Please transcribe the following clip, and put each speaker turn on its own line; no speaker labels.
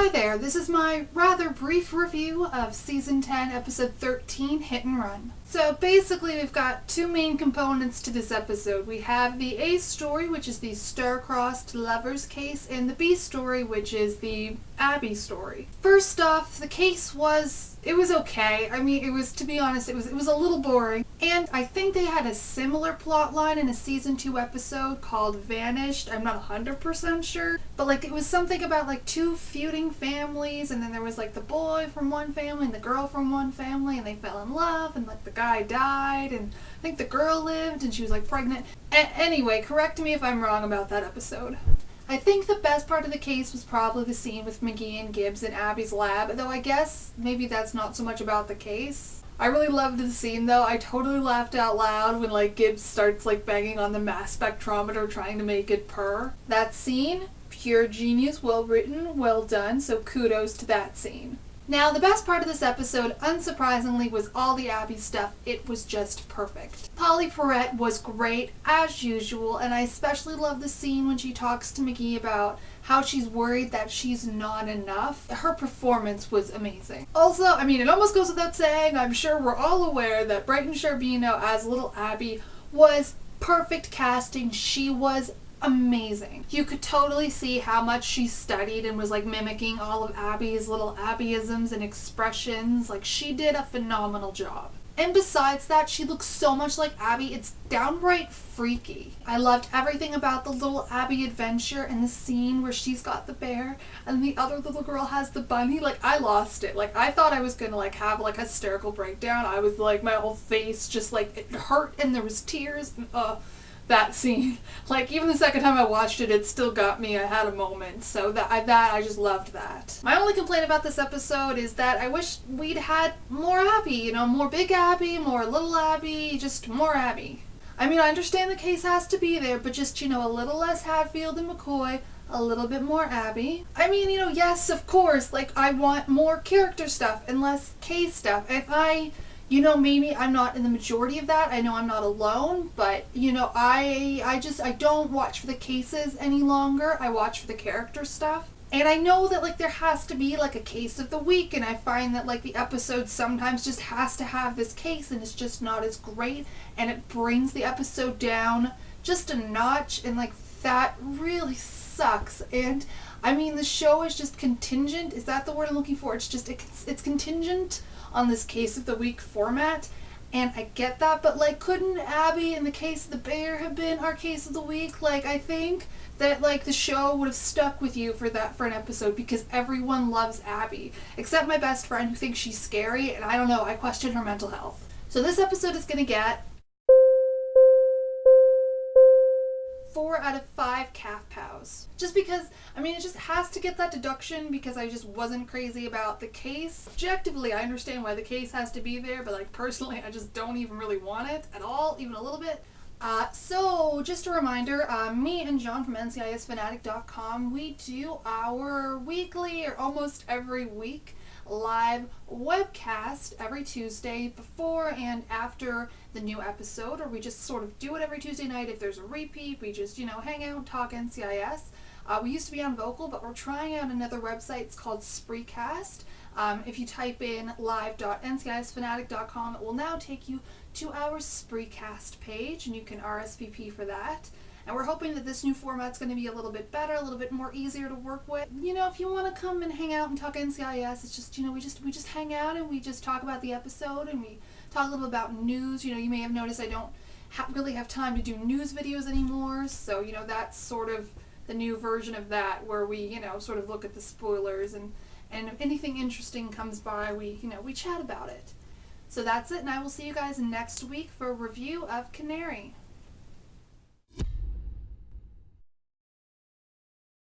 Hi there, this is my rather brief review of Season 10, Episode 13, Hit and Run. So basically we've got two main components to this episode. We have the A story, which is the star-crossed lovers case, and the B story, which is the Abby story. First off, the case was okay. I mean, to be honest, it was a little boring. And I think they had a similar plot line in a Season 2 episode called Vanished. I'm not 100% sure. But it was something about two feuding families, and then there was the boy from one family and the girl from one family, and they fell in love, and the guy died, and I think the girl lived, and she was pregnant. Anyway, correct me if I'm wrong about that episode. I think the best part of the case was probably the scene with McGee and Gibbs in Abby's lab, though I guess maybe that's not so much about the case. I really loved the scene though. I totally laughed out loud when Gibbs starts banging on the mass spectrometer trying to make it purr. That scene, pure genius, well written, well done, so kudos to that scene. Now, the best part of this episode, unsurprisingly, was all the Abby stuff. It was just perfect. Polly Perrette was great, as usual, and I especially love the scene when she talks to McGee about how she's worried that she's not enough. Her performance was amazing. Also, it almost goes without saying, I'm sure we're all aware that Brighton Sharbino as little Abby was perfect casting. She was amazing. You could totally see how much she studied and was mimicking all of Abby's little Abbyisms and expressions. She did a phenomenal job. And besides that, she looks so much like Abby, it's downright freaky. I loved everything about the little Abby adventure and the scene where she's got the bear and the other little girl has the bunny. I lost it. I thought I was gonna have a hysterical breakdown. I was my whole face just it hurt and there was tears and that scene. Even the second time I watched it, it still got me. I had a moment. So I just loved that. My only complaint about this episode is that I wish we'd had more Abby, more big Abby, more little Abby, just more Abby. I understand the case has to be there, but just, a little less Hatfield and McCoy, a little bit more Abby. Yes, of course, I want more character stuff and less case stuff. And maybe I'm not in the majority of that. I know I'm not alone, but, I don't watch for the cases any longer. I watch for the character stuff. And I know that, there has to be, a case of the week, and I find that, the episode sometimes just has to have this case, and it's just not as great, and it brings the episode down just a notch, and, that really sucks. And, the show is just contingent. Is that the word I'm looking for? It's contingent on this case of the week format, and I get that, but couldn't Abby and the case of the bear have been our case of the week? I think that the show would have stuck with you for an episode, because everyone loves Abby except my best friend who thinks she's scary, and I don't know, I question her mental health. So this episode is gonna get 4 out of 5 calf pows. Just because, it just has to get that deduction because I just wasn't crazy about the case. Objectively, I understand why the case has to be there, but personally, I just don't even really want it at all, even a little bit. So just a reminder, me and John from NCISfanatic.com, we do our weekly or almost every week live webcast every Tuesday before and after the new episode, or we just sort of do it every Tuesday night. If there's a repeat, we just, hang out and talk NCIS. We used to be on Vocal, but we're trying out another website. It's called Spreecast. If you type in live.ncisfanatic.com, it will now take you to our Spreecast page, and you can RSVP for that. And we're hoping that this new format's going to be a little bit better, a little bit more easier to work with. If you want to come and hang out and talk NCIS, it's just, we just hang out and we just talk about the episode, and we talk a little about news. You may have noticed I don't really have time to do news videos anymore, so, that's sort of the new version of that, where we, sort of look at the spoilers, and if anything interesting comes by, we chat about it. So that's it, and I will see you guys next week for a review of Canary.